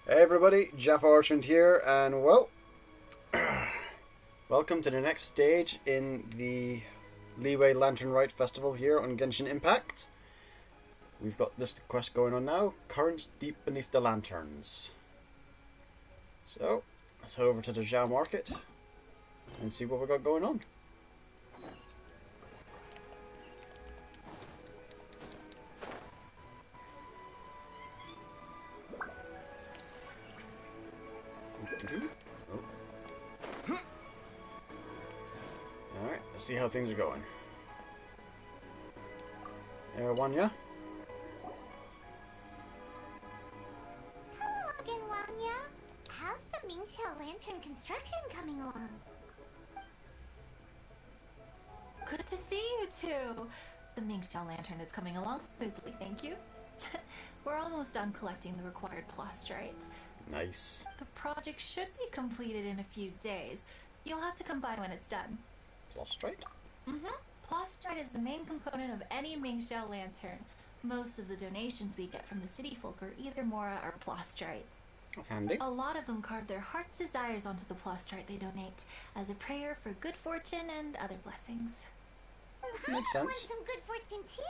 Hey everybody, JaffaArchfiend here, and well, welcome to the next stage in the Liyue Lantern Rite Festival here on Genshin Impact. We've got this quest going on now, Currents Deep Beneath the Lanterns. So, let's head over to the Zhao Market and see what we got going on. Alright, let's see how things are going. Wanya? Hello again, Wanya. How's the Mingxiao Lantern construction coming along? Good to see you two. The Mingxiao Lantern is coming along smoothly, thank you. We're almost done collecting the required plastrite. Nice. The project should be completed in a few days. You'll have to come by when it's done. Plastrite? Plastrite is the main component of any Mingxiao Lantern. Most of the donations we get from the city folk are either Mora or plastrite. That's handy. A lot of them carve their heart's desires onto the plastrite they donate, as a prayer for good fortune and other blessings. Makes I want sense. some good fortune too.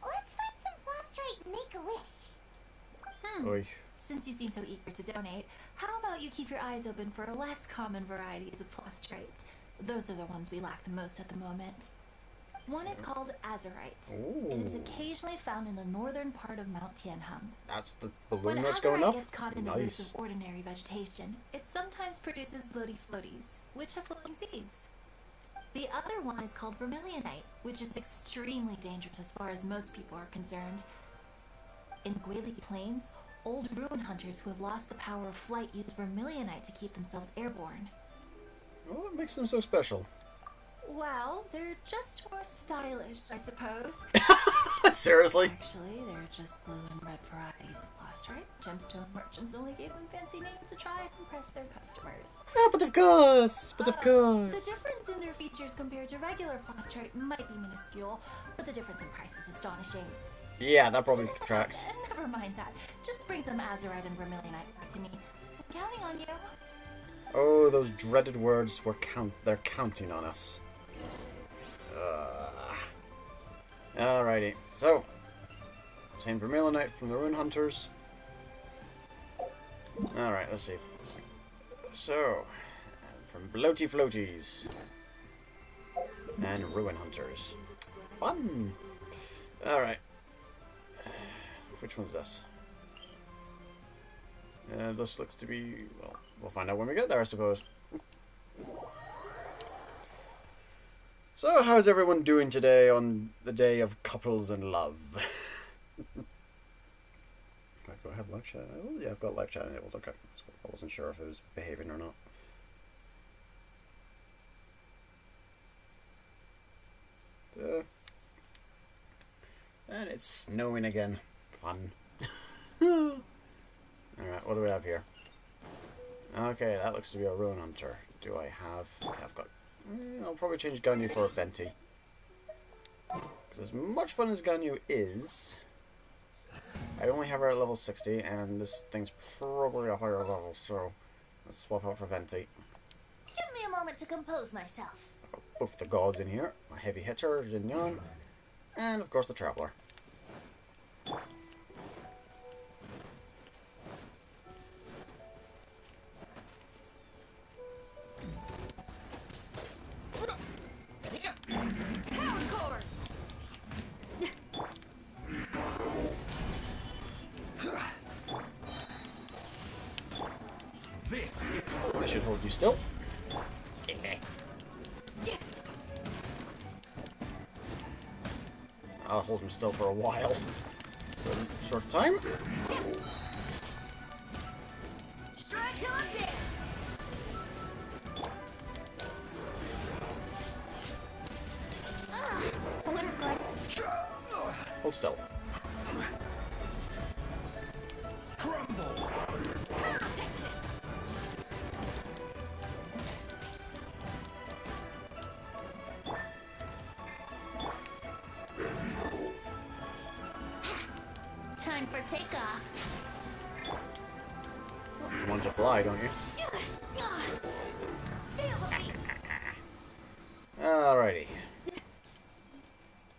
Let's find some plastrite and make a wish. Oi. Since you seem so eager to donate, how about you keep your eyes open for less common varieties of plastrite? Those are the ones we lack the most at the moment. One is called azurite. Ooh. It is occasionally found in the northern part of Mount Tianheng. That's the balloon When that's going azurite up? gets caught in the roots Nice. of ordinary vegetation, it sometimes produces floaty floaties, which have floating seeds. The other one is called vermilionite, which is extremely dangerous as far as most people are concerned. In Guili Plains, old ruin hunters who have lost the power of flight use vermilionite to keep themselves airborne. Oh, what makes them so special? Well, they're just more stylish, I suppose. Seriously? Actually, they're just blue and red varieties of plastrite. Gemstone merchants only gave them fancy names to try and impress their customers. Ah, but of course! But of The course! difference in their features compared to regular plastrite might be minuscule, but the difference in price is astonishing. Yeah, that probably tracks. Never mind that. Just bring some azurite and vermilionite back to me. I'm counting on you. Oh, those dreaded words they're counting on us. Alrighty, so obtain vermilionite from the Ruin Hunters. Alright, let's see. So, from Bloaty Floaties and Ruin Hunters. Fun! Alright. Which one's this? This looks to be, well, we'll find out when we get there, I suppose. So, how's everyone doing today on the day of couples and love? Do I have live chat? Oh, yeah, I've got live chat enabled. Okay, that's cool. I wasn't sure if it was behaving or not. And it's snowing again. Fun. Alright, what do we have here? Okay, that looks to be a Ruin Hunter. Do I have... I've got... I'll probably change Ganyu for a Venti. Because as much fun as Ganyu is, I only have her at level 60, and this thing's probably a higher level, so let's swap out for Venti. Give me a moment to compose myself. I've got both the gods in here, my heavy hitter, Jin Yan, and of course the Traveler. I should hold you still. I'll hold him still for a while. For a short time. Hold still. Time for takeoff. You want to fly, don't you? Alrighty.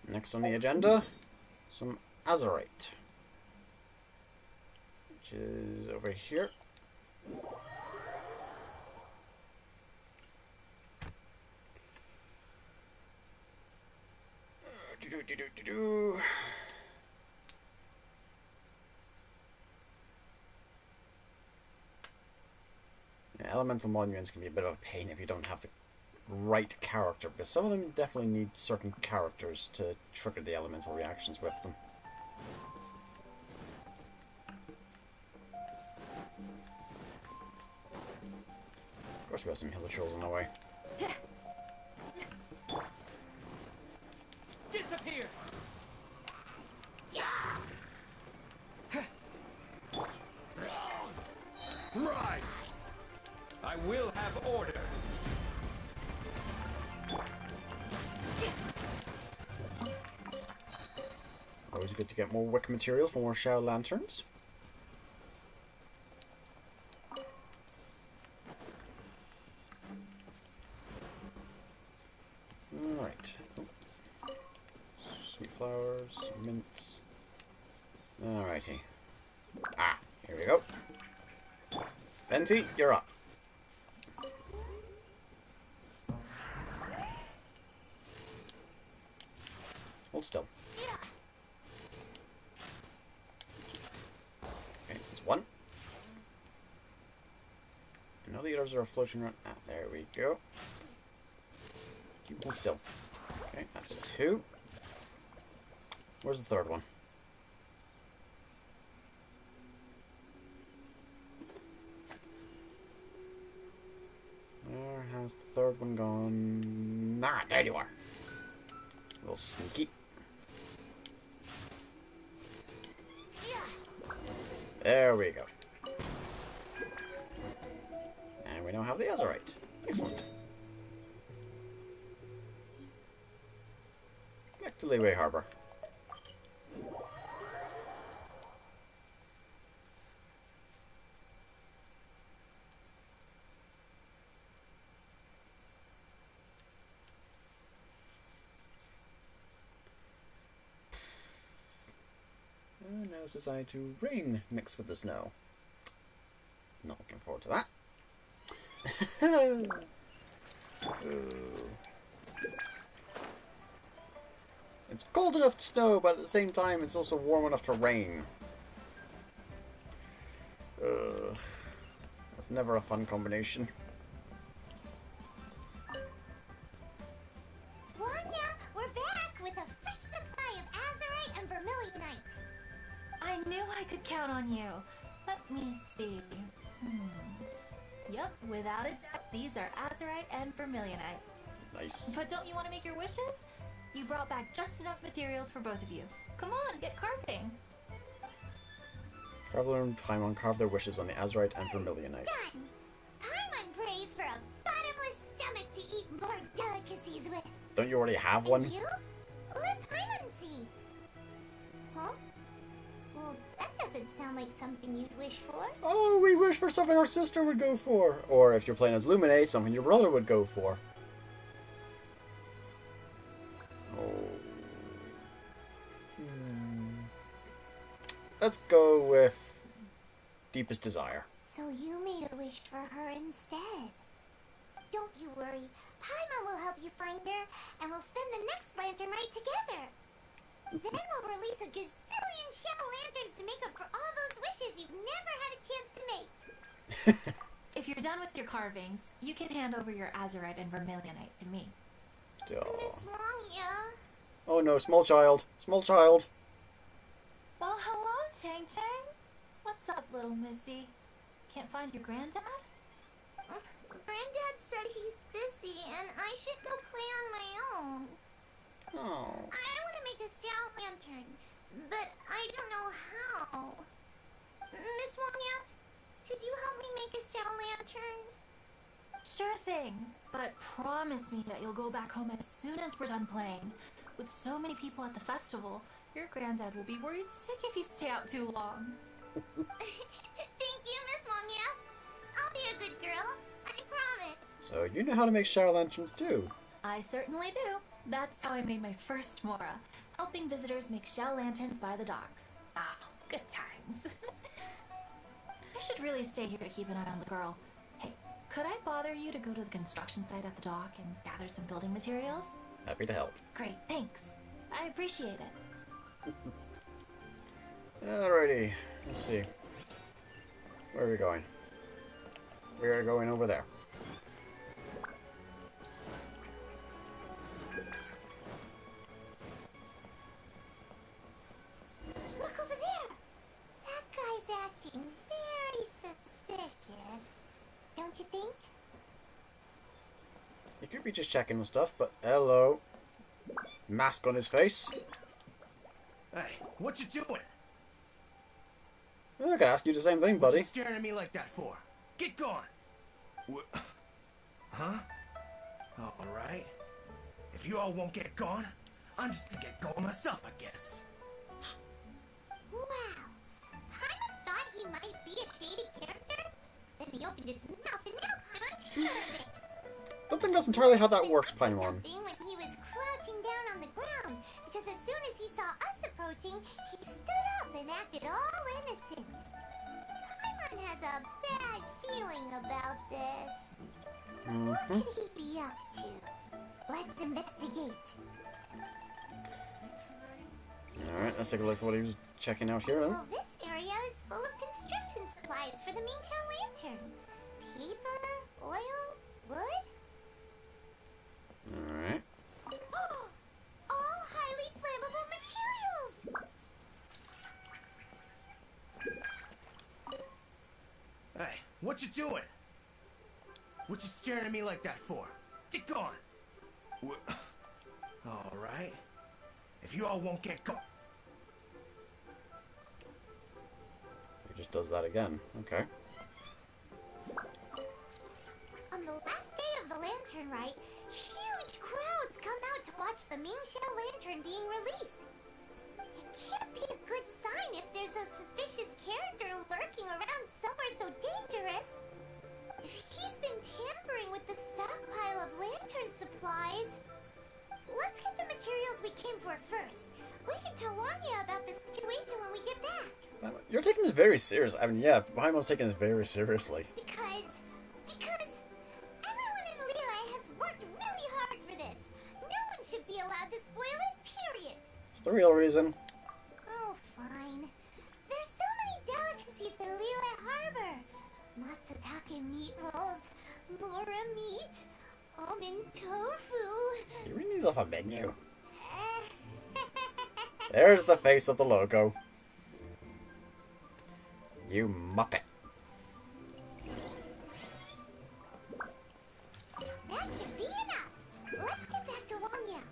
Next on the agenda, some Azurite. Which is over here. Yeah, elemental monuments can be a bit of a pain if you don't have the right character, because some of them definitely need certain characters to trigger the elemental reactions with them. Of course we have some hilichurls in the way. Disappear! Rise! I will have order. Always good to get more wick material for more shower lanterns. Alright. Sweet flowers, mints. Alrighty. Ah, here we go. Venti, you're up. Hold still. Okay, there's one. And all the others are floating around. Ah, there we go. Keep hold still. Okay, that's two. Where's the third one? Where has the third one gone? Ah, there you are. A little sneaky. There we go. And we now have the Azurite. Excellent. Back to Liyue Harbour. And now it's decided to rain mixed with the snow. Not looking forward to that. It's cold enough to snow, but at the same time it's also warm enough to rain. That's never a fun combination. Wanya, we're back with a fresh supply of Azurite and Vermilionite. I knew I could count on you. Let me see. Yep, without a doubt, these are Azurite and Vermilionite. Nice. But don't you want to make your wishes? You brought back just enough materials for both of you. Come on, get carving. Traveler and Paimon carve their wishes on the Azurite and Vermilionite. Done! Paimon prays for a bottomless stomach to eat more delicacies with. Don't you already have one? And you? Let Paimon see. Huh? Well, that doesn't sound like something you'd wish for. Oh, we wish for something our sister would go for. Or if you're playing as Luminate, something your brother would go for. Let's go with Deepest Desire. So you made a wish for her instead. Don't you worry. Paimon will help you find her, and we'll spend the next Lantern Rite together. Then we'll release a gazillion shell lanterns to make up for all those wishes you've never had a chance to make. If you're done with your carvings, you can hand over your Azurite and Vermilionite to me. Miss Wanya. Oh no, small child. Small child. Well, hello, Chang Chang. What's up, little missy? Can't find your granddad? Granddad said he's busy, and I should go play on my own. Oh. I want to make a shell lantern, but I don't know how. Miss Wanya, could you help me make a shell lantern? Sure thing, but promise me that you'll go back home as soon as we're done playing. With so many people at the festival, your granddad will be worried sick if you stay out too long. Thank you, Miss Wanya. So you know how to make shower lanterns too. I certainly do. That's how I made my first Mora, helping visitors make shell lanterns by the docks. Ah, good times. I should really stay here to keep an eye on the girl. Hey, could I bother you to go to the construction site at the dock and gather some building materials? Happy to help. Great, thanks. I appreciate it. Alrighty, let's see. Where are we going? We are going over there. Look over there! That guy's acting very suspicious. Don't you think? He could be just checking and stuff, but hello. Mask on his face. Hey, what you doing? I could ask you the same thing, What buddy. you staring at me like that for? Get gone! Huh? Alright. If you all won't get gone, I'm just gonna get going myself, I guess. Wow. Paimon thought he might be a shady character? Then he opened his mouth and now Paimon's sure of it. Don't think that's entirely how that works, Paimon. Something when he was crouching down on the ground, because as soon as he saw us approaching, he stood up and acted all innocent. Paimon has a bad feeling about this. What could he be up to? Let's investigate. Alright, let's take a look at what he was checking out here then. Well, this area is full of construction supplies for the Mingqiao Lantern. Paper, oil, wood. Alright. All highly flammable materials! Hey, what you doing? What you staring at me like that for? Get gone! Alright. If you all won't get gone. He just does that again. Okay. On the last day of the Lantern Rite, huge crowds come out to watch the Mingqiao Lantern being released. It can't be a good sign if there's a suspicious character lurking around somewhere so dangerous. If he's been tampering with the stockpile of lantern supplies, let's get the materials we came for first. We can tell Wanya about the situation when we get back. You're taking this very serious. I mean, yeah, Paimon's taking this very seriously. Because everyone in Liyue has worked really hard for this. No one should be allowed to spoil it, period. It's the real reason. Oh, fine. There's so many delicacies in Liyue Harbour. Matsutake meat rolls, mora meat, almond tofu. He reading these off a menu. There's the face of the logo. You muppet. That should be enough. Let's get back to Wanya.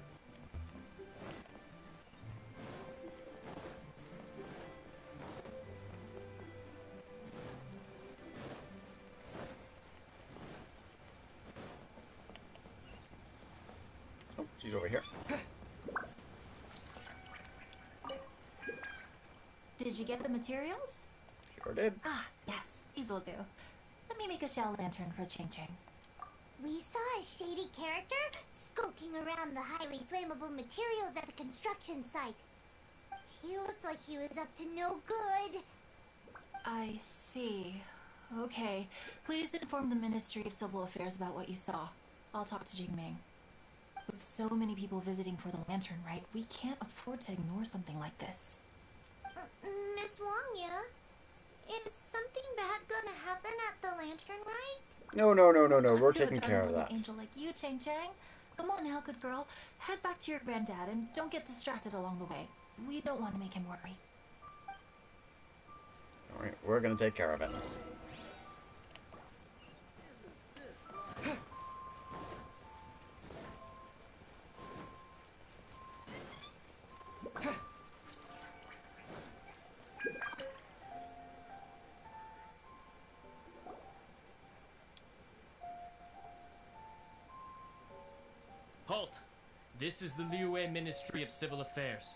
Oh, she's over here. Did you get the materials? Sure did. Ah, yes, these will do. Let me make a shell lantern for Ching Ching. We saw a shady character skulking around the highly flammable materials at the construction site. He looked like he was up to no good. I see. Okay. Please inform the Ministry of Civil Affairs about what you saw. I'll talk to Jingming. With so many people visiting for the Lantern Rite, we can't afford to ignore something like this. Miss Wanya, is something bad gonna happen at the Lantern Rite? No. We're That's to taking a care of little that. angel like you, Chang Chang. Come on now, good girl. Head back to your granddad and don't get distracted along the way. We don't want to make him worry. Alright, we're gonna take care of it. Halt! This is the Liyue Ministry of Civil Affairs.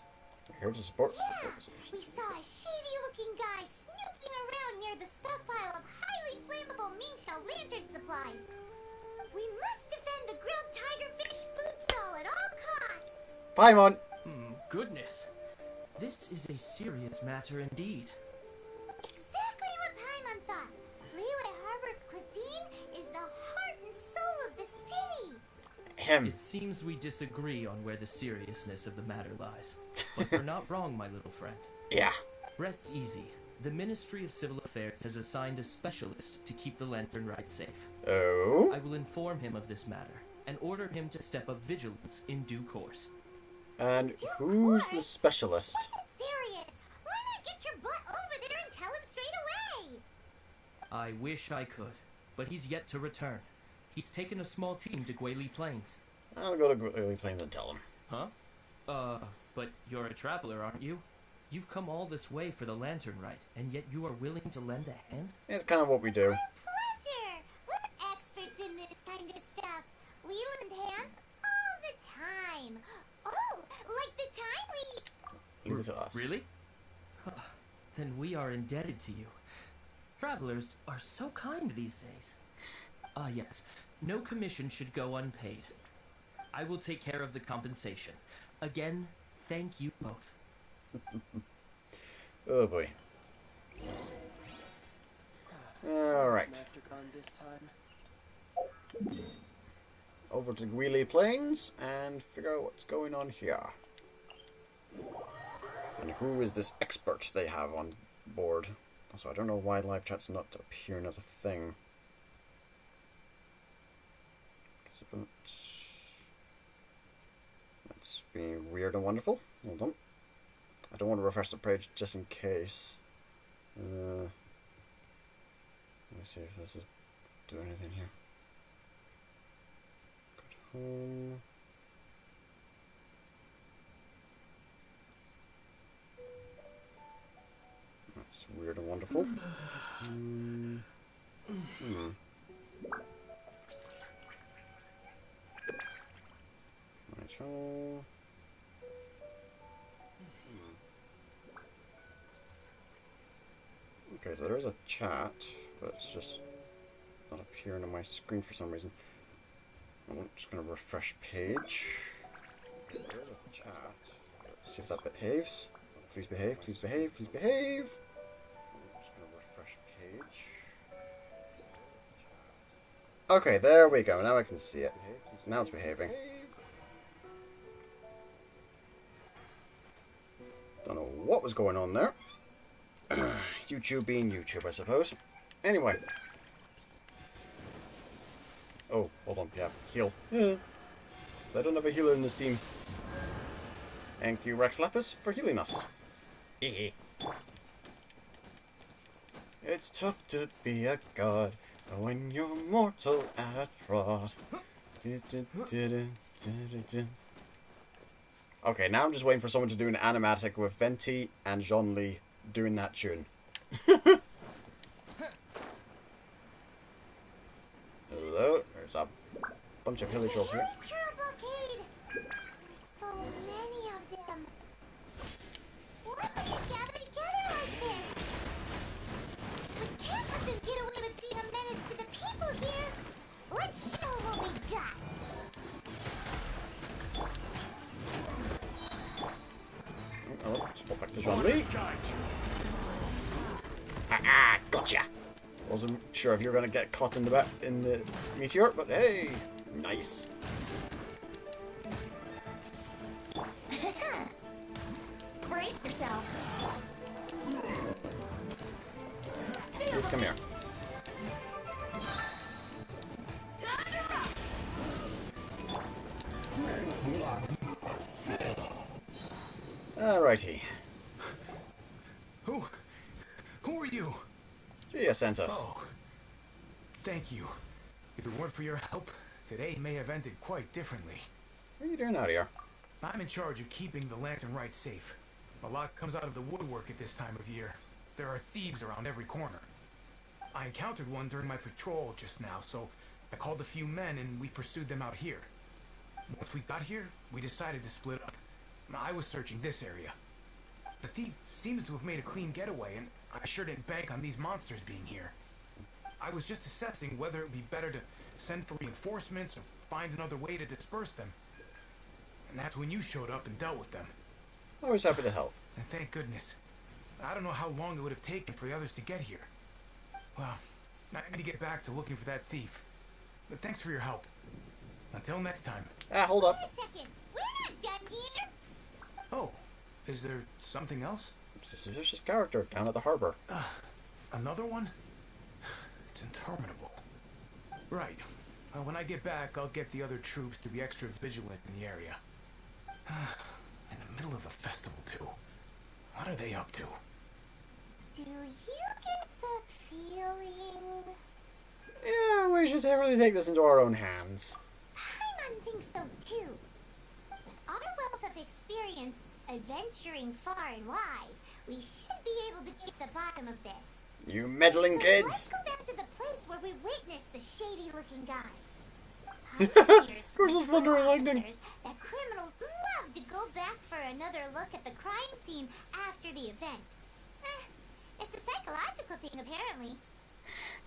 We're here to support. Yeah, we saw a shady-looking guy snooping around near the stockpile of highly flammable Mingqiao lantern supplies. We must defend the grilled tigerfish food stall at all costs. Paimon! Goodness. This is a serious matter indeed. Exactly what Paimon thought. Liyue Harbour's cuisine is the heart and soul of the city. It seems we disagree on where the seriousness of the matter lies. But you're not wrong, my little friend. Yeah. Rest easy. The Ministry of Civil Affairs has assigned a specialist to keep the Lantern Rite safe. Oh? I will inform him of this matter and order him to step up vigilance in due course. And who's the specialist? Serious. Why not get your butt over there and tell him straight away? I wish I could, but he's yet to return. He's taken a small team to Guili Plains. I'll go to Guili Plains and tell him. Huh? But you're a traveler, aren't you? You've come all this way for the Lantern Rite, and yet you are willing to lend a hand? It's kind of what we do. Pleasure. We're experts in this kind of stuff. We lend hands all the time. Oh, like the time we... Leave it to us. Really? Then we are indebted to you. Travelers are so kind these days. Ah, yes. No commission should go unpaid. I will take care of the compensation. Again, thank you both. Oh boy. Alright. Over to Guili Plains and figure out what's going on here. And who is this expert they have on board? So I don't know why live chat's not appearing as a thing. That's being weird and wonderful. Hold on. I don't want to refresh the page just in case. Let me see if this is doing anything here. Go to home. That's weird and wonderful. Right, okay, so there is a chat, but it's just not appearing on my screen for some reason. I'm just going to refresh page. Okay, so there is a chat. Let's see if that behaves. Please behave, please behave, please behave. I'm just going to refresh page. Okay, there we go. Now I can see it. Now it's behaving. Don't know what was going on there. YouTube being YouTube, I suppose. Anyway. Oh, hold on. Yeah, heal. Yeah. I don't have a healer in this team. Thank you, Rex Lapis, for healing us. Hehe. It's tough to be a god when you're mortal at a trot. Okay, now I'm just waiting for someone to do an animatic with Venti and Jean-Lee doing that tune. Hello, there's a bunch of hilly trolls here. There's so many of them. Why would they gather together like this? We can't let them get away with being a menace to the people here. Let's show what we got. Oh, swap back to Jean-Lee. Ah, gotcha. Wasn't sure if you were gonna get caught in the meteor, but hey, nice. Brace yourself. Come here. Alrighty. Who are you? Gia sent us. Oh, thank you. If it weren't for your help, today may have ended quite differently. What are you doing out here? I'm in charge of keeping the Lantern Rite safe. A lot comes out of the woodwork at this time of year. There are thieves around every corner. I encountered one during my patrol just now, so I called a few men and we pursued them out here. Once we got here, we decided to split up. I was searching this area. The thief seems to have made a clean getaway, and I sure didn't bank on these monsters being here. I was just assessing whether it would be better to send for reinforcements, or find another way to disperse them. And that's when you showed up and dealt with them. Always happy to help. And thank goodness. I don't know how long it would have taken for the others to get here. Well, I need to get back to looking for that thief. But thanks for your help. Until next time. Hold up. Wait a second. We're not done here. Oh, is there something else? Suspicious character down at the harbor. Another one? It's interminable. Right. When I get back, I'll get the other troops to be extra vigilant in the area. In the middle of a festival, too. What are they up to? Do you get the feeling? Yeah, we should really take this into our own hands. Paimon thinks so too. With our wealth of experience adventuring far and wide, we should be able to get to the bottom of this. You meddling So kids! let's go back to the place where we witnessed the shady-looking guy. Of course it's thunder and lightning. That criminals love to go back for another look at the crime scene after the event. It's a psychological thing, apparently.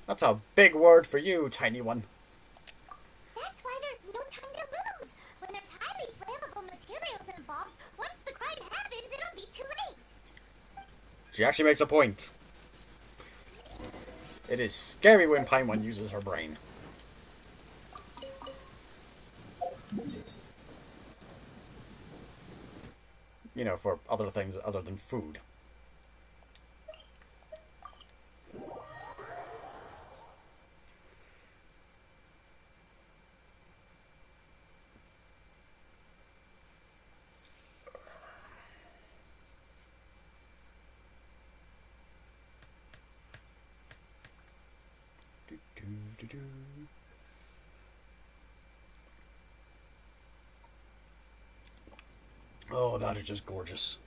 That's a big word for you, tiny one. That's why there's no time to lose. When there's highly flammable materials involved, once the crime happens, it'll be too late. She actually makes a point. It is scary when Paimon uses her brain. You know, for other things other than food. Oh, that is just gorgeous.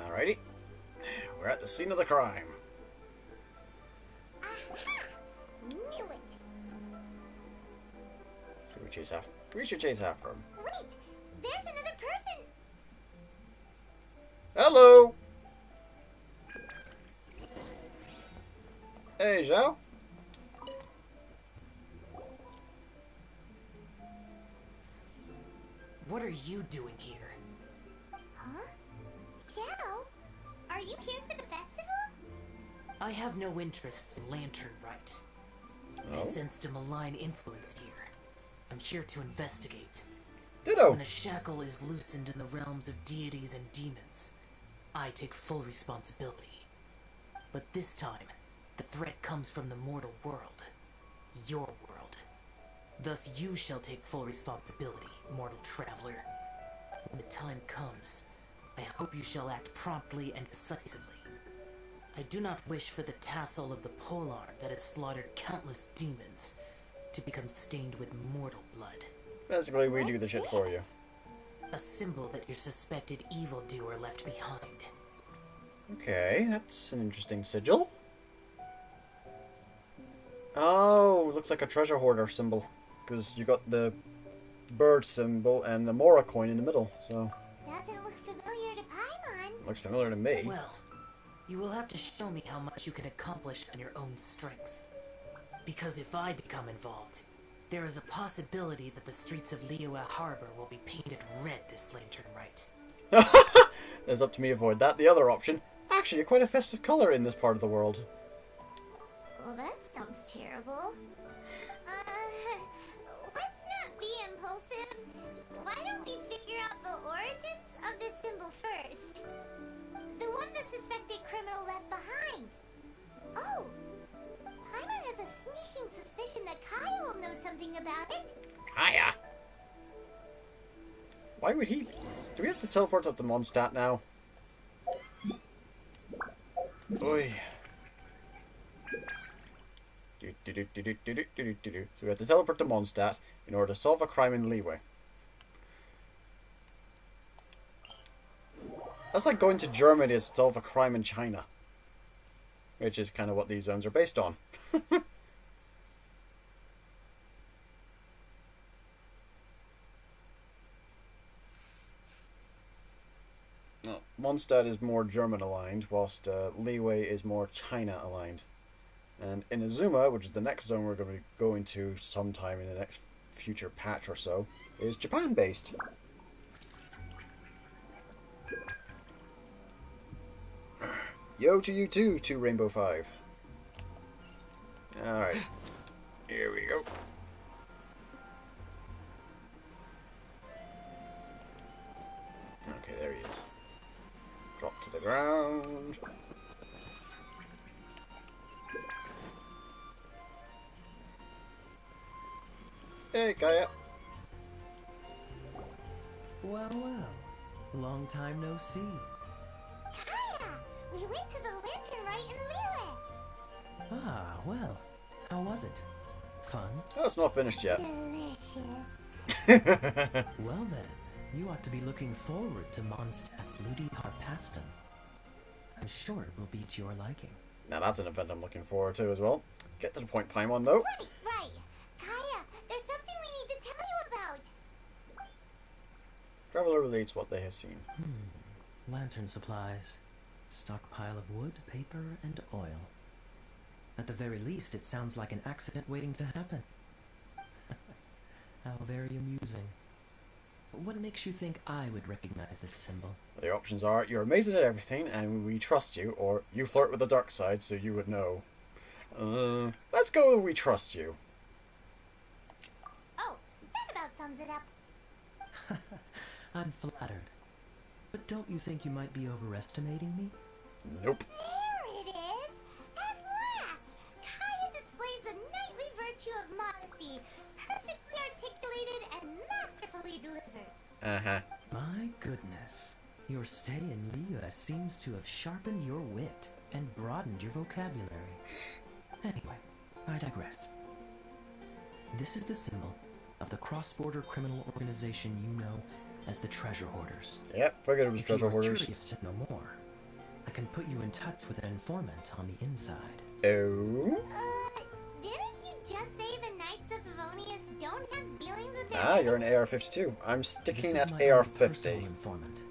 Alrighty. We're at the scene of the crime. Aha! Knew it. Should we chase after? We should chase after him. Wait, there's another person. Hello. Hey, Zhao. What are you doing here? Huh? Xiao, are you here for the festival? I have no interest in Lantern Rite. I Oh. sensed a malign influence here. I'm here to investigate. Ditto. When a shackle is loosened in the realms of deities and demons, I take full responsibility. But this time, the threat comes from the mortal world. Your world. Thus you shall take full responsibility, mortal traveler. When the time comes, I hope you shall act promptly and decisively. I do not wish for the tassel of the polearm that has slaughtered countless demons to become stained with mortal blood. Basically, we do the shit for you. A symbol that your suspected evildoer left behind. Okay, that's an interesting sigil. Oh, looks like a treasure hoarder symbol. Because you got the bird symbol and the Mora coin in the middle, so... Doesn't look familiar to Paimon. Looks familiar to me. Well, you will have to show me how much you can accomplish on your own strength. Because if I become involved, there is a possibility that the streets of Liyue Harbour will be painted red this Lantern Rite. It's up to me to avoid that. The other option, actually quite a festive colour in this part of the world. Well, that sounds terrible. Let's not be impulsive. Why don't we figure out the origins of this symbol first? The one the suspected criminal left behind. Oh! Paimon has a sneaking suspicion that Kaya will know something about it. Kaya? Why would he? Do we have to teleport up to Mondstadt now? Oi. So we have to teleport to Mondstadt in order to solve a crime in Liyue. That's like going to Germany to solve a crime in China. Which is kind of what these zones are based on. Well, Mondstadt is more German aligned, whilst Liyue is more China aligned. And Inazuma, which is the next zone we're going to be going to sometime in the next future patch or so, is Japan based. Yo to you too, to Rainbow 5. Alright. Here we go. Okay, there he is. Drop to the ground. Hey, Kaya. Well, well. Long time no see. Kaya! We went to the Lantern Rite in Liyue! Ah, well. How was it? Fun? Oh, it's not finished yet. Delicious. Well then, you ought to be looking forward to Mondstadt's Liyue Harbour. I'm sure it will be to your liking. Now that's an event I'm looking forward to as well. Get to the point, Paimon, though. Right. Kaya, there's something we need to tell you about. Traveler relates what they have seen. Lantern supplies. Stockpile of wood, paper, and oil. At the very least, it sounds like an accident waiting to happen. How very amusing. What makes you think I would recognize this symbol? The options are, you're amazing at everything and we trust you, or you flirt with the dark side so you would know. Let's go with we trust you. Oh, that about sums it up. I'm flattered. But don't you think you might be overestimating me? Nope. There it is! At last! Kaya displays the knightly virtue of modesty, perfectly articulated and masterfully delivered. Uh-huh. My goodness. Your stay in Liyue seems to have sharpened your wit and broadened your vocabulary. Anyway, I digress. This is the symbol of the cross-border criminal organization you know as the Treasure Hoarders. Yep, figured it was If you treasure are hoarders. curious to know more, I can put you in touch with an informant on the inside. Oh? Didn't you just say the Knights of Favonius don't have dealings with their Ah, you're an AR-52. I'm This sticking is at my own personal AR-50. informant.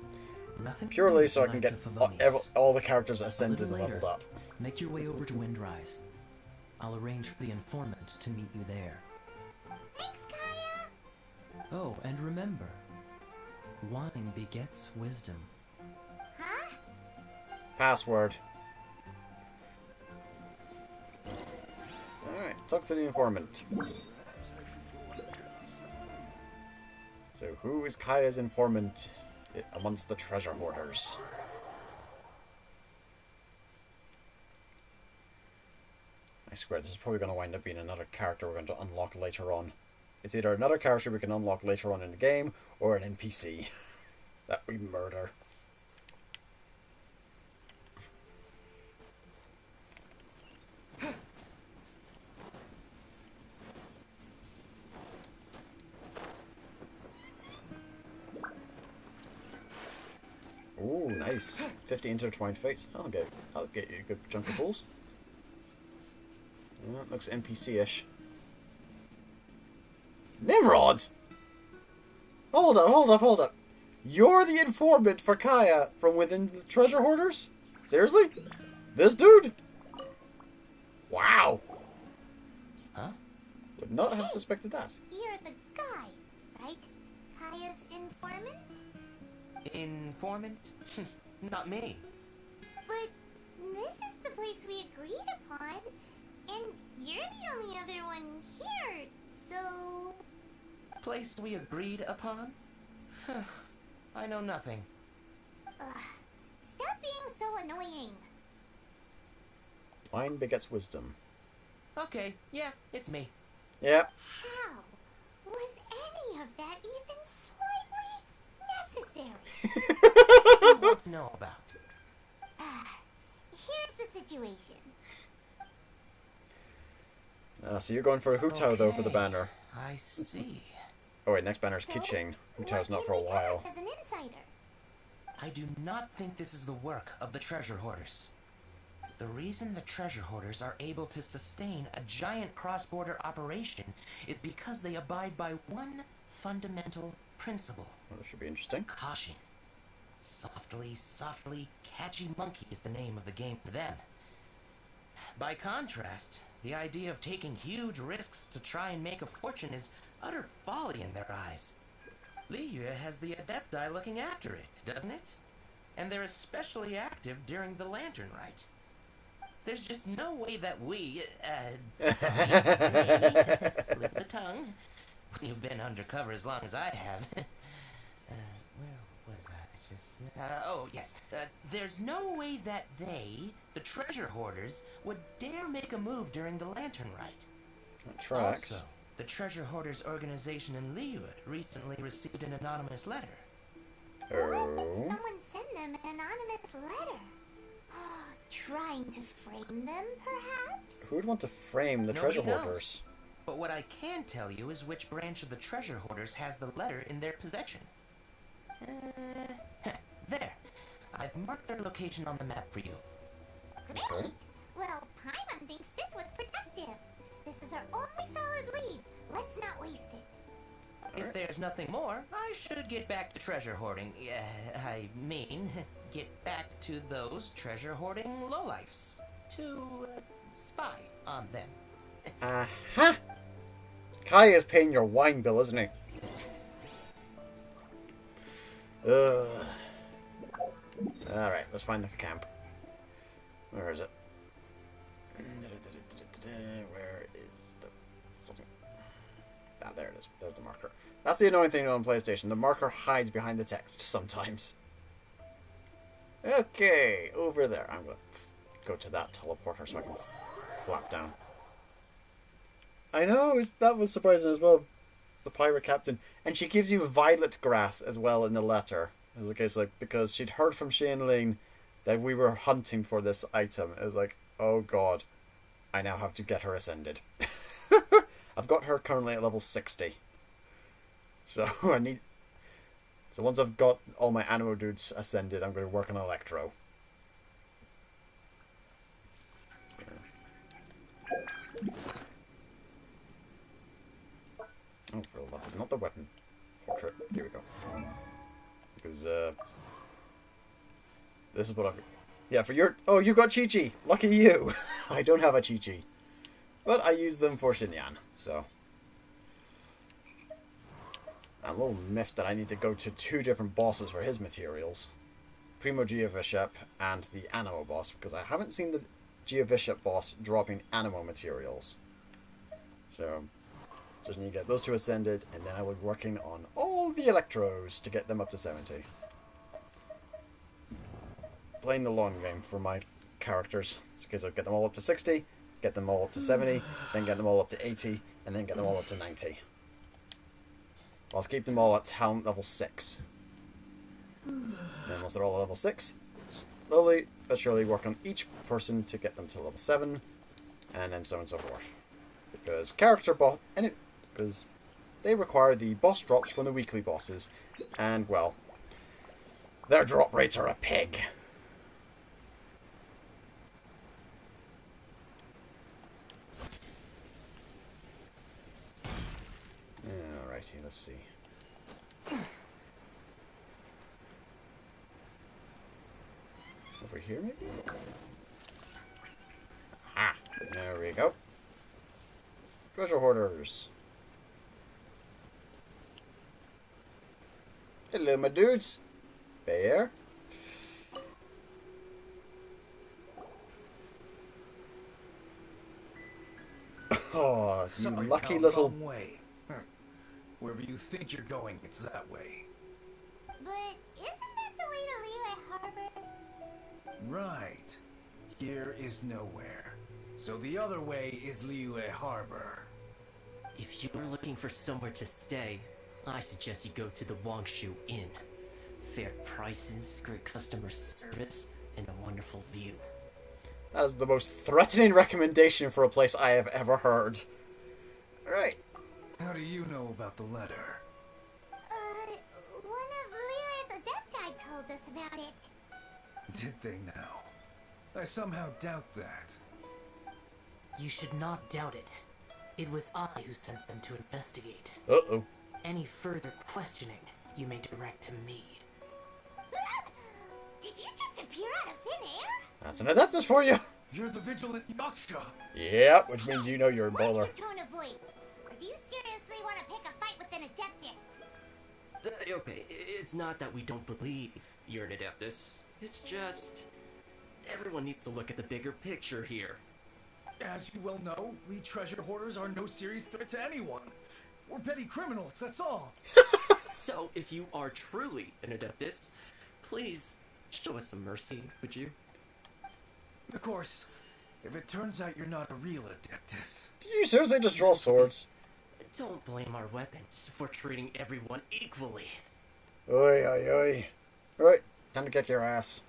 Nothing to do Purely with so the I can Knights get of Favonius. all the characters A ascended little and leveled later, up. make your way over to Windrise. I'll arrange for the informant to meet you there. Thanks, Kaya! Oh, and remember, wine begets wisdom. Huh? Password. Alright, talk to the informant. So who is Kaya's informant amongst the treasure hoarders? I swear this is probably going to wind up being another character we're going to unlock later on. It's either another character we can unlock later on in the game, or an NPC that we murder. Ooh, nice. 50 intertwined fates. I'll get you a good chunk of bulls. Yeah, that looks NPC-ish. Nimrod! Hold up. You're the informant for Kaya from within the treasure hoarders? Seriously? This dude? Wow. Huh? Would not have suspected that. You're the guy, right? Kaya's informant? Informant? Not me. But this is the place we agreed upon, and you're the only other one here, so... Place we agreed upon? I know nothing. Stop being so annoying. Wine begets wisdom. Okay, yeah, it's me. Yeah. How was any of that even slightly necessary? What do you want to know about? Here's the situation. So you're going for a Hutao, though, for the Okay, banner. I see. Oh, wait, next banner's Keychain. Hutao's not for a while. As an insider. I do not think this is the work of the treasure hoarders. The reason the treasure hoarders are able to sustain a giant cross-border operation is because they abide by one fundamental principle. Well, this should be interesting. Caution. Softly, softly, catchy monkey is the name of the game for them. By contrast, the idea of taking huge risks to try and make a fortune is utter folly in their eyes. Liyue has the Adepti looking after it, doesn't it? And they're especially active during the Lantern Rite. There's just no way that we, slip the tongue, when you've been undercover as long as I have. Where was I just... oh, yes. There's no way that they, the treasure hoarders, would dare make a move during the Lantern Rite. That tracks. Also, the treasure hoarders organization in Liyue recently received an anonymous letter. Why would Oh. someone send them an anonymous letter? Trying to frame them, perhaps? Who would want to frame the Nobody treasure knows. hoarders? But what I can tell you is which branch of the treasure hoarders has the letter in their possession. There. I've marked their location on the map for you. Great! Okay. Well, Paimon thinks this was productive. This is our only solid lead. Let's not waste it. If there's nothing more, I should get back to treasure hoarding. I mean, get back to those treasure hoarding lowlifes. To spy on them. Aha! Kai is paying your wine bill, isn't he? Alright, let's find the camp. Where is it? Where is the... something? Ah, there it is. There's the marker. That's the annoying thing on PlayStation. The marker hides behind the text sometimes. Okay, over there. I'm going to go to that teleporter so I can flap down. I know, that was surprising as well. The pirate captain. And she gives you violet grass as well in the letter. As a case, like, because she'd heard from Shane Lane that we were hunting for this item. It was like, oh god, I now have to get her ascended. I've got her currently at level 60. So I need... So once I've got all my Animo dudes ascended, I'm going to work on Electro. So. Oh, for the love of... Not the weapon portrait. Here we go. Because, this is what I've... Yeah, for your... Oh, you got Chi-Chi! Lucky you! I don't have a Chi-Chi. But I use them for Xinyan, so... I'm a little miffed that I need to go to 2 different bosses for his materials. Primo Geovishap and the Animo boss, because I haven't seen the Geovishap boss dropping Animo materials. So, just need to get those 2 ascended, and then I will be working on all the Electros to get them up to 70. Playing the long game for my characters. Okay, so get them all up to 60, get them all up to 70, then get them all up to 80, and then get them all up to 90. I'll keep them all at talent level 6. Then once they're all at level 6, slowly but surely work on each person to get them to level 7, and then so on and so forth. Because because they require the boss drops from the weekly bosses, and well, their drop rates are a pig. Alrighty, let's see. Over here, maybe? Ah, there we go. Treasure hoarders. Hello, my dudes. Bear. Oh, you Sorry, lucky pal, little... wrong way. Wherever you think you're going, it's that way. But isn't that the way to Liyue Harbour? Right. Here is nowhere. So the other way is Liyue Harbour. If you're looking for somewhere to stay, I suggest you go to the Wangshu Inn. Fair prices, great customer service, and a wonderful view. That is the most threatening recommendation for a place I have ever heard. Alright. How do you know about the letter? One of Liyue's Adepti told us about it. Did they now? I somehow doubt that. You should not doubt it. It was I who sent them to investigate. Uh-oh. Any further questioning, you may direct to me. Did you just appear out of thin air? That's an Adeptus for you. You're the vigilant Yaksha. Yep, which means you know you're a bowler. What's your tone of voice? Or do you seriously want to pick a fight with an Adeptus? Okay, it's not that we don't believe you're an Adeptus. It's just... everyone needs to look at the bigger picture here. As you well know, we treasure hoarders are no serious threat to anyone. We're petty criminals, that's all. So, if you are truly an Adeptus, please show us some mercy, would you? Of course, if it turns out you're not a real Adeptus. Did you seriously just draw swords? Don't blame our weapons for treating everyone equally. Oi, oi, oi. Alright, time to kick your ass.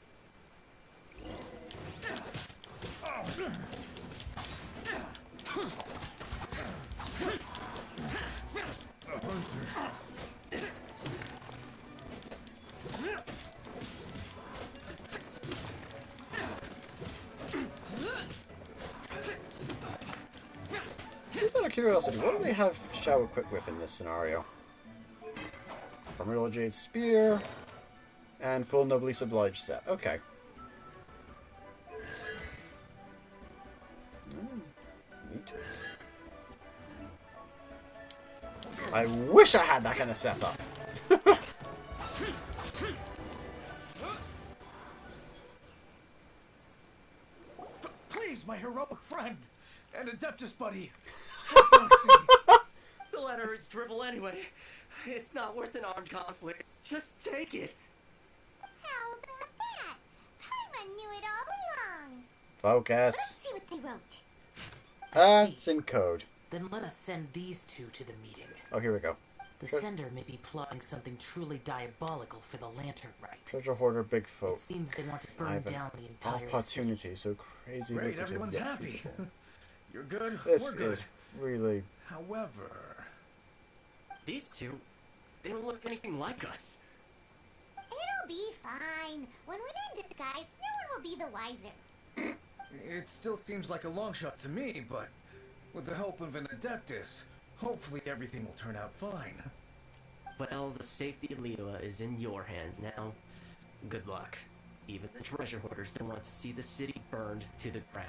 Just out of curiosity, what do they have Shao equipped with in this scenario? Primordial Jade Spear and full Noblesse Obliged set. Okay. Neat. I wish I had that kind of setup. Please, my heroic friend and Adeptus buddy. The letter is drivel anyway. It's not worth an armed conflict. Just take it. How about that? Paimon knew it all along. Focus. Let's see what they wrote. It's in code. Then let us send these two to the meeting. Oh, here we go. The sender may be plotting something truly diabolical for the Lantern Rite. Treasure Hoarder Bigfoot. It seems they want to I burn have an down the entire city. opportunity, so crazy. Great, lucrative everyone's yet happy. fruitful. You're good, This we're good. is really... However... These two, they don't look anything like us. It'll be fine. When we're in disguise, no one will be the wiser. It still seems like a long shot to me, but with the help of an Adeptus, hopefully everything will turn out fine. Well, the safety of Liyue is in your hands now. Good luck. Even the treasure hoarders don't want to see the city burned to the ground.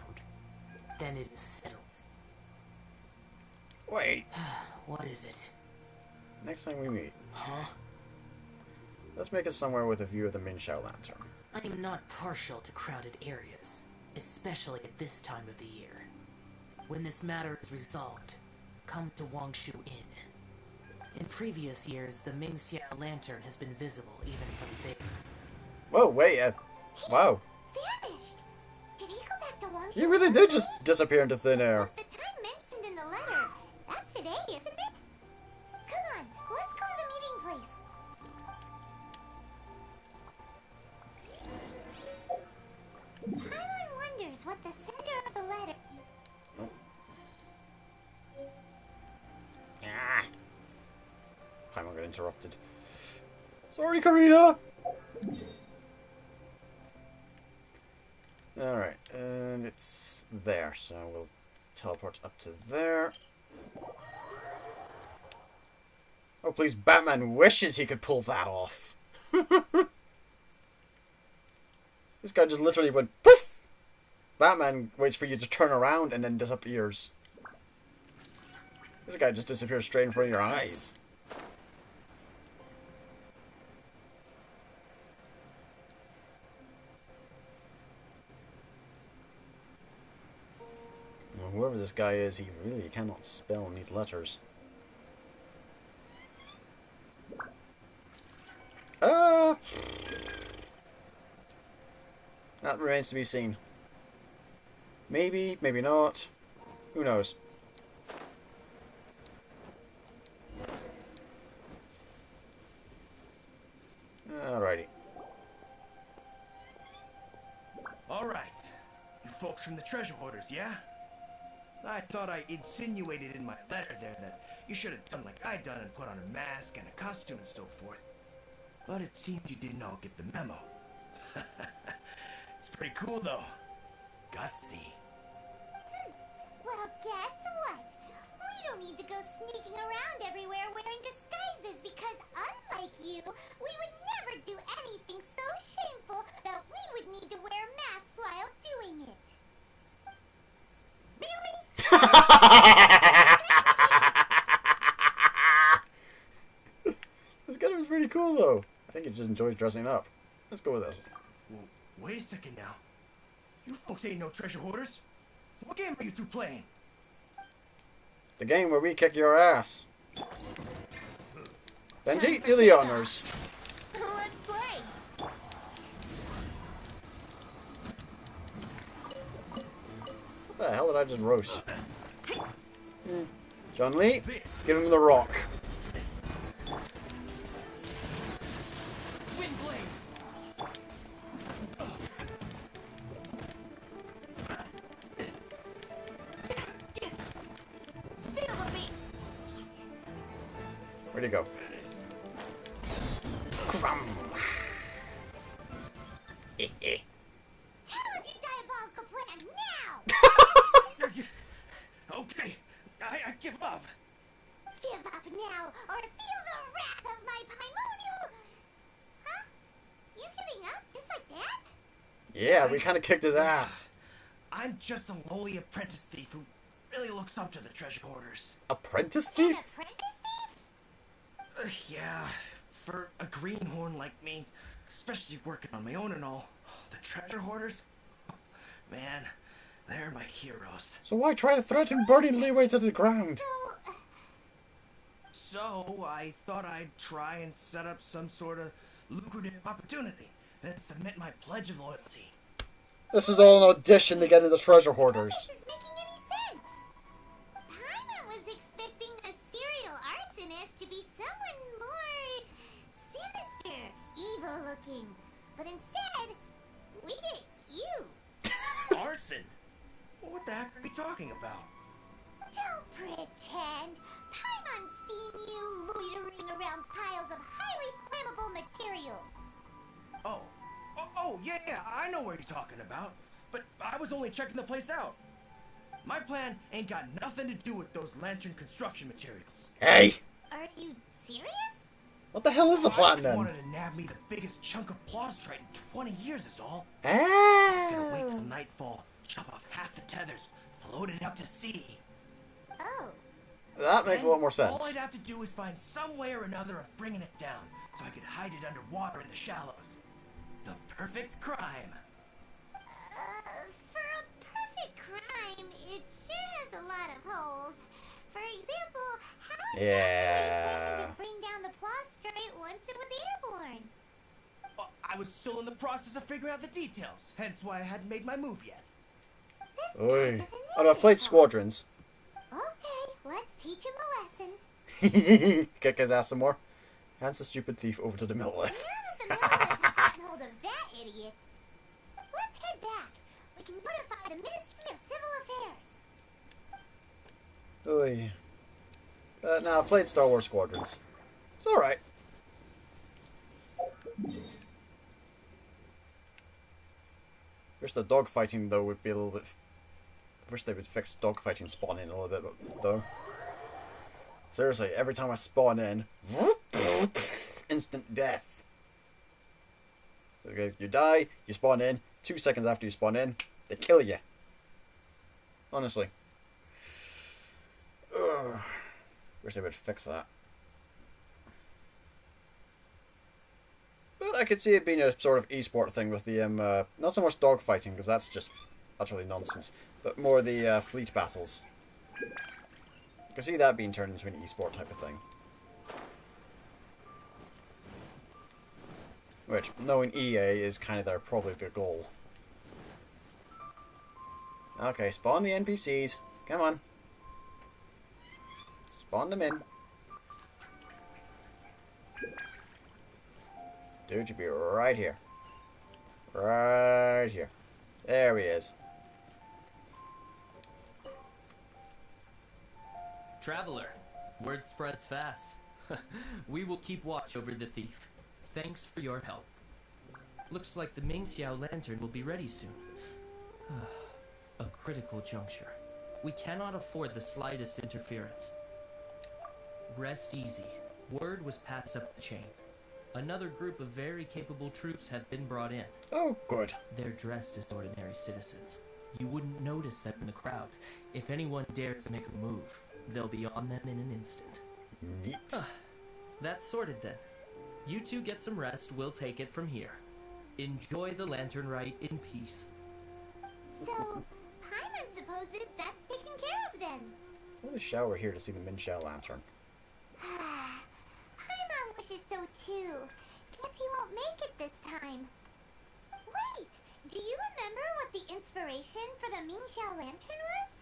Then it is settled. Wait. What is it? Next time we meet, Huh? let's make it somewhere with a view of the Minshao Lantern. I am not partial to crowded areas, especially at this time of the year. When this matter is resolved, come to Wangshu Inn. In previous years, the Mingxiao Lantern has been visible even from there. Whoa, wait, wow. Vanished. Did he go back to Wangshu? You really did just disappear into thin air. The time mentioned in the letter. That's today, isn't it? Come on, let's go to the meeting place. Paimon wonders what the sender of the letter... Ah. Paimon got interrupted. Sorry, Karina! Alright, and it's there, so we'll teleport up to there. Oh, please, Batman wishes he could pull that off. This guy just literally went poof! Batman waits for you to turn around and then disappears. This guy just disappears straight in front of your eyes. Well, whoever this guy is, he really cannot spell in these letters. That remains to be seen. Maybe, maybe not. Who knows? Alrighty. from the treasure hoarders, yeah? I thought I insinuated in my letter there that you should have done like I done and put on a mask and a costume and so forth. But it seems you didn't all get the memo. It's pretty cool though. Gutsy. Well, guess what? We don't need to go sneaking around everywhere wearing disguises because unlike you, we would never do anything so shameful that we would need to wear masks while doing it. Really? This guy was pretty cool though. I think he just enjoys dressing up. Let's go with this. Wait a second now. You folks ain't no treasure hoarders. What game are you two playing? The game where we kick your ass. Benji, do the honors. Let's play. What the hell did I just roast? John Lee, give him the rock. Wind blade. Feel the beat. Where'd he go? Crum. Tell us your diabolical plan now! Okay, I give up. Give up now, or feel the wrath of my primordial... Huh? You're giving up just like that? Yeah, we kind of kicked his ass. I'm just a lowly apprentice thief who really looks up to the treasure hoarders. Apprentice An thief? apprentice thief? Yeah, for a greenhorn like me, especially working on my own and all, the treasure hoarders, man, they're my heroes. So why try to threaten burning Liyue to the ground? So I thought I'd try and set up some sort of lucrative opportunity, then submit my pledge of loyalty. This is all an audition to get into the treasure hoarders. This is making any sense. Paimon was expecting a serial arsonist to be someone more sinister, evil-looking. But instead, we get you. Arson? What the heck are you talking about? Don't pretend. Paimon's seen you loitering around piles of highly flammable materials. Oh, yeah, I know what you're talking about. But I was only checking the place out. My plan ain't got nothing to do with those lantern construction materials. Hey! Are you serious? What the hell is the I plan just then? wanted to nab me the biggest chunk of plaustrite in 20 years is all. Gonna wait till Ah. nightfall, chop off half the tethers, float it out to sea. Oh. That makes a lot more All sense. I'd have to do is find some way or another of bringing it down, so I could hide it underwater in the shallows. The perfect crime. For a perfect crime, it sure has a lot of holes. For example, how exactly Yeah. to bring down the prostrate once it was airborne? I was still in the process of figuring out the details, hence why I hadn't made my move yet. This Oi. guy doesn't Oh know no, flight this squadrons. one. Okay, let's teach him a lesson. Kick his ass some more. Hands the stupid thief over to the middle Now left. that the Millwright has gotten hold of that idiot, let's head back. We can notify the Ministry of Civil Affairs. Oi. Nah, I've played Star Wars Squadrons. It's alright. Wish the dogfighting though would be a little bit. Wish they would fix dogfighting spawning a little bit though. Seriously, every time I spawn in, instant death. So you die, you spawn in. 2 seconds after you spawn in, they kill you. Honestly. Ugh. Wish they would fix that. But I could see it being a sort of esport thing with the not so much dogfighting because that's just utterly nonsense, but more the fleet battles. I can see that being turned into an esport type of thing. Which, knowing EA, is kind of probably their goal. Okay, spawn the NPCs. Come on. Spawn them in. Dude should be right here. Right here. There he is. Traveler, word spreads fast. We will keep watch over the thief. Thanks for your help. Looks like the Mingxiao lantern will be ready soon. A critical juncture. We cannot afford the slightest interference. Rest easy. Word was passed up the chain. Another group of very capable troops have been brought in. Oh, good. They're dressed as ordinary citizens. You wouldn't notice them in the crowd. If anyone dares make a move, they'll be on them in an instant. Neat. That's sorted then. You two get some rest, we'll take it from here. Enjoy the Lantern Rite in peace. So, Paimon supposes that's taken care of then. I wish Xiao were here to see the Minxiao lantern. Paimon wishes so too. Guess he won't make it this time. Wait, do you remember what the inspiration for the Mingxiao lantern was?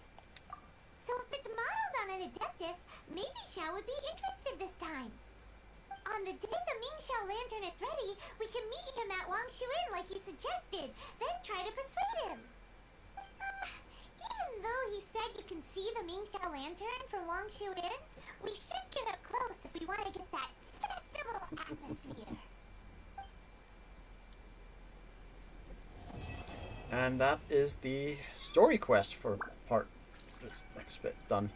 So if it's modeled on an Adeptus, maybe Xiao would be interested this time. On the day the Mingxiao lantern is ready, we can meet him at Wangshuin like he suggested, then try to persuade him. Even though he said you can see the Mingxiao lantern from Wangshuin, we should get up close if we want to get that festival atmosphere. And that is the story quest for this next bit done.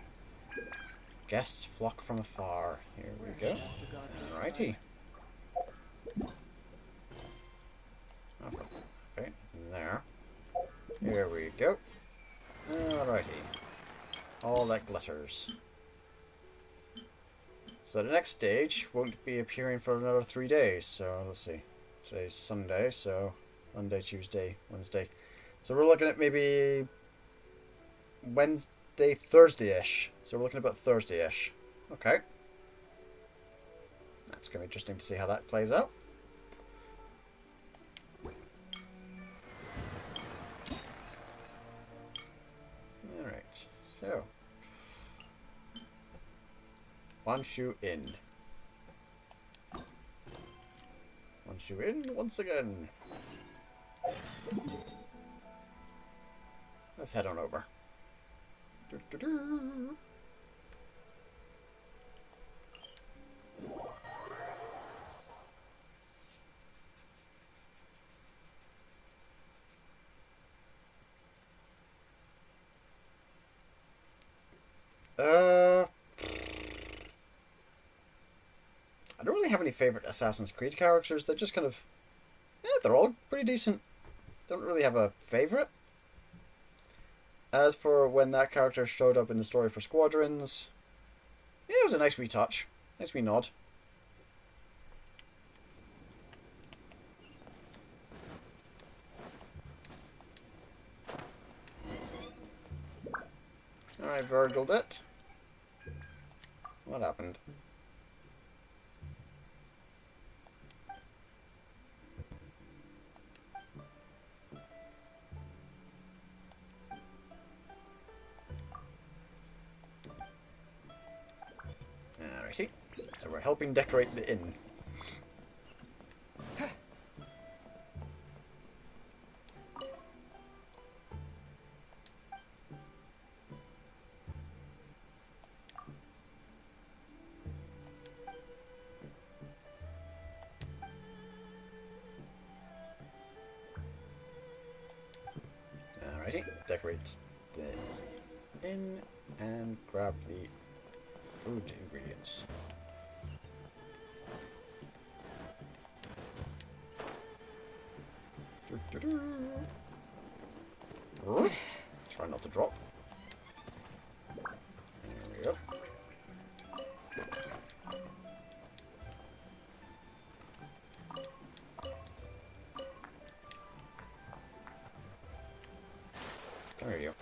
Guests flock from afar. Here we go. Alrighty. Okay, nothing there. Here we go. Alrighty. All that glitters. So the next stage won't be appearing for another 3 days. So let's see. Today's Sunday, so Monday, Tuesday, Wednesday. So we're looking at maybe Wednesday, Thursday-ish. So we're looking at about Thursday-ish. Okay. That's going to be interesting to see how that plays out. Alright, so. Wanshu Inn. Wanshu Inn once again. Let's head on over. Doo-doo-doo. I don't really have any favorite Assassin's Creed characters. They're just kind of, yeah, they're all pretty decent. Don't really have a favorite. As for when that character showed up in the story for Squadrons, yeah, it was a nice wee touch. Nice wee nod. Alright, Virgiled it. What happened? Alrighty. So we're helping decorate the inn. Alrighty. Decorate the inn and grab the food ingredients. Try not to drop. There we go. There you go.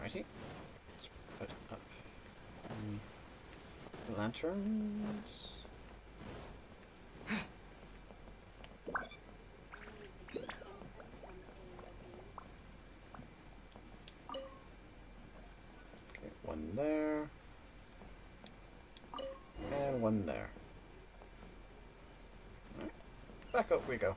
Alrighty, let's put up the lanterns. Okay, one there. fun there. Right. Back up we go.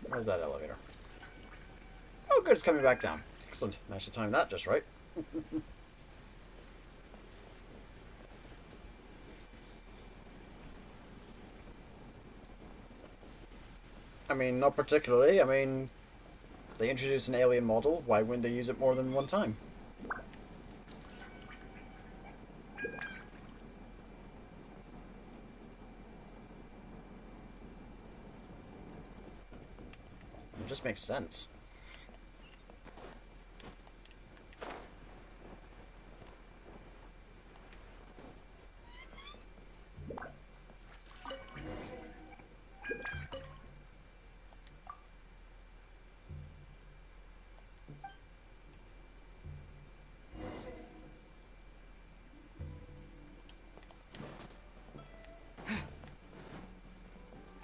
Where's that elevator? Oh good, it's coming back down. Excellent. Managed to time that just right. I mean, not particularly. I mean, they introduced an alien model. Why wouldn't they use it more than one time? It just makes sense.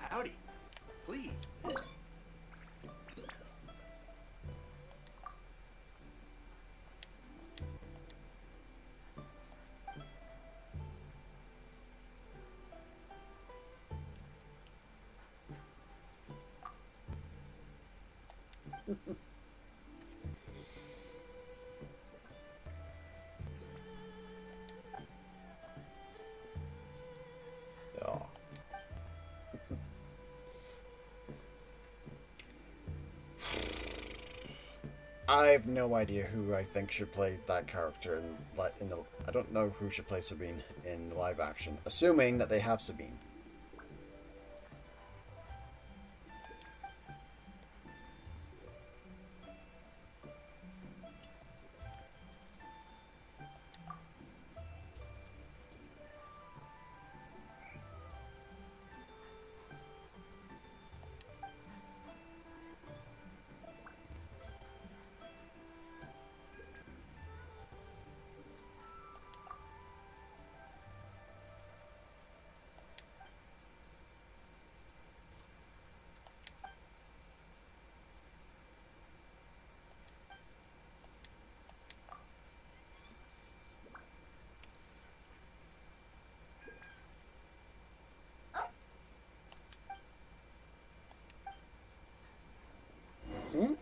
Howdy. Please. Oh. I have no idea who I think should play that character in the. I don't know who should play Sabine in the live action, assuming that they have Sabine. Hmm?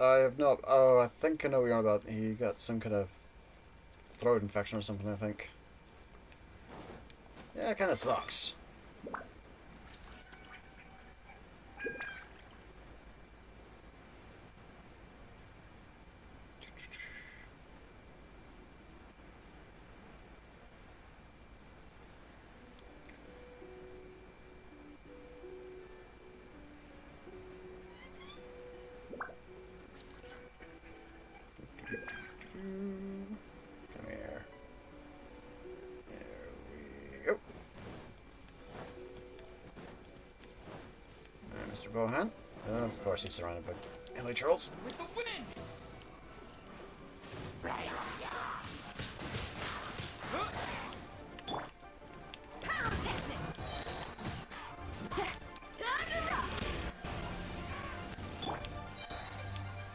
I have not. Oh, I think I know what you're on about. He got some kind of throat infection or something, I think. Yeah, it kind of sucks. Come here. There we go. Mr. Bohan. Of course he's surrounded by Ellie trolls. With the wind!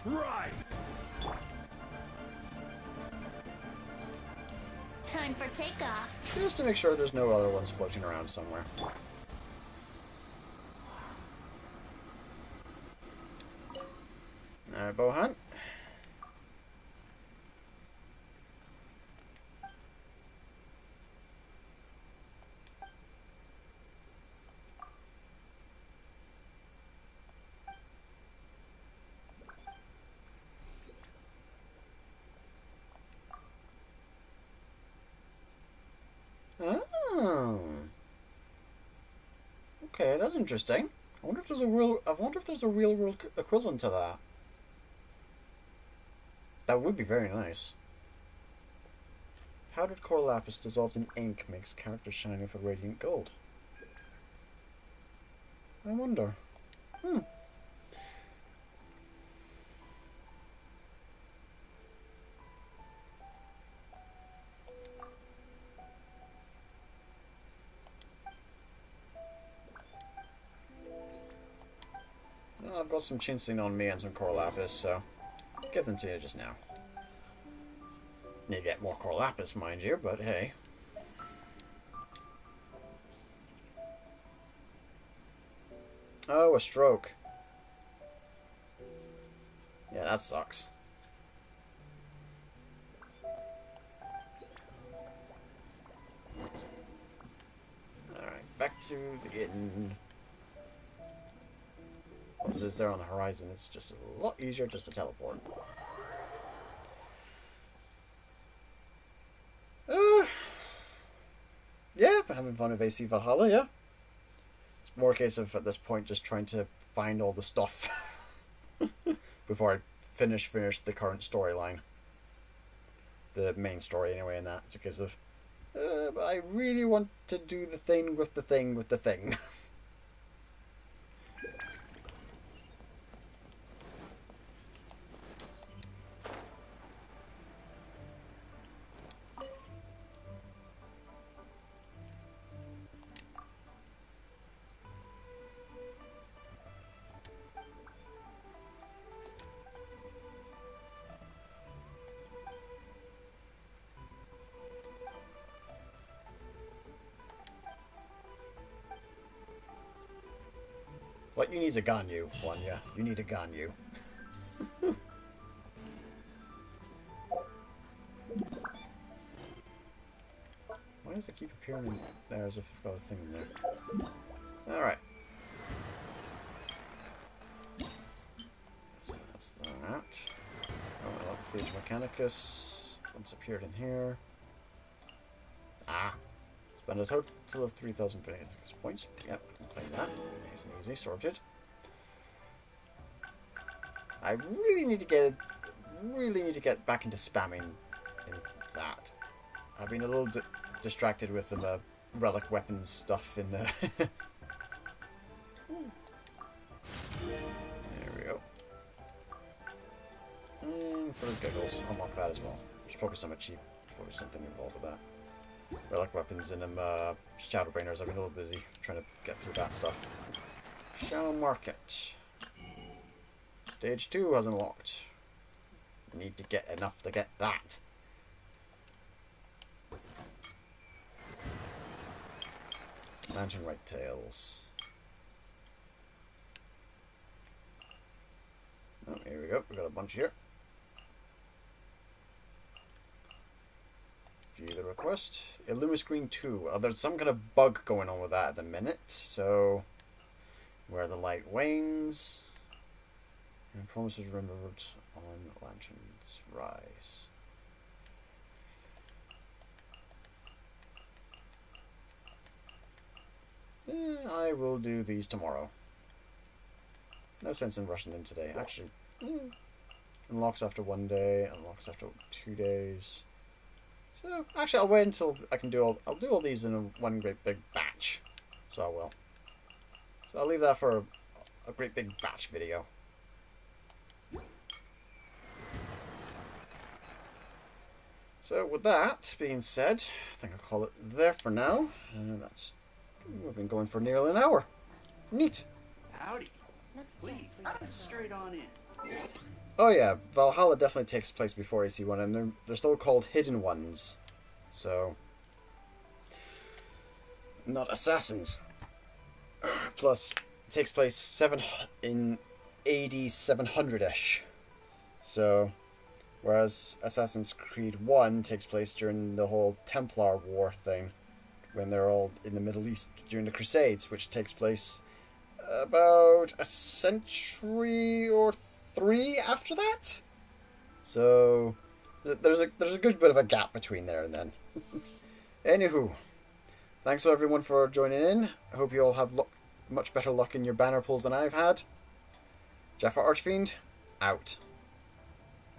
Rise! Time for takeoff. Just to make sure there's no other ones floating around somewhere. Alright, Bohan. Oh. Okay, that's interesting. I wonder if there's a real world equivalent to that. That would be very nice. Powdered core lapis dissolved in ink makes characters shiny with a radiant gold. I wonder. Well, I've got some chinsing on me and some core lapis, so give them to you just now. You get more core lapis, mind you, but hey. Oh, a stroke. Yeah, that sucks. Alright, back to the inn. Once it is there on the horizon, it's just a lot easier just to teleport. Yeah, but having fun with AC Valhalla, yeah. It's more a case of, at this point, just trying to find all the stuff before I finish the current storyline. The main story, anyway, in that. It's a case of, but I really want to do the thing with the thing with the thing. What you need is a Ganyu, Wanya. You need a Ganyu. Why does it keep appearing in there as if I've got a thing in there? Alright. So that's that. Oh, Theage Mechanicus. Once appeared in here. Ah. Spend a total of 3,000 Veneticus points. Yep, I can claim that. Nice and easy, sorted. I really need to get back into spamming in that. I've been a little distracted with the relic weapons stuff in the... There we go. And for the giggles, unlock that as well. There's probably something involved with that. Relic weapons and Shadowbringers. I've been a little busy trying to get through that stuff. Shadow Market. Stage 2 has unlocked. Need to get enough to get that. Lantern Rite Tales. Oh, here we go. We got a bunch here. View the request. Illumiscreen 2. There's some kind of bug going on with that at the minute. So, where the light wanes. And promises remembered on Lantern's Rise. I will do these tomorrow. No sense in rushing them today. Actually, unlocks after 1 day, unlocks after 2 days. So, actually, I'll wait until I can do I'll do all these in one great big batch. So I will. So I'll leave that for a great big batch video. So with that being said, I think I'll call it there for now. And we've been going for nearly an hour. Neat. Howdy. Please, straight on in. Oh yeah, Valhalla definitely takes place before AC1, and they're still called Hidden Ones. So, not assassins. Plus, it takes place in AD 700-ish. So, whereas Assassin's Creed 1 takes place during the whole Templar War thing, when they're all in the Middle East during the Crusades, which takes place about a century or 3 after that. So there's a good bit of a gap between there and then. Anywho, thanks everyone for joining in. I hope you all have much better luck in your banner pulls than I've had. JaffaArchfiend, out.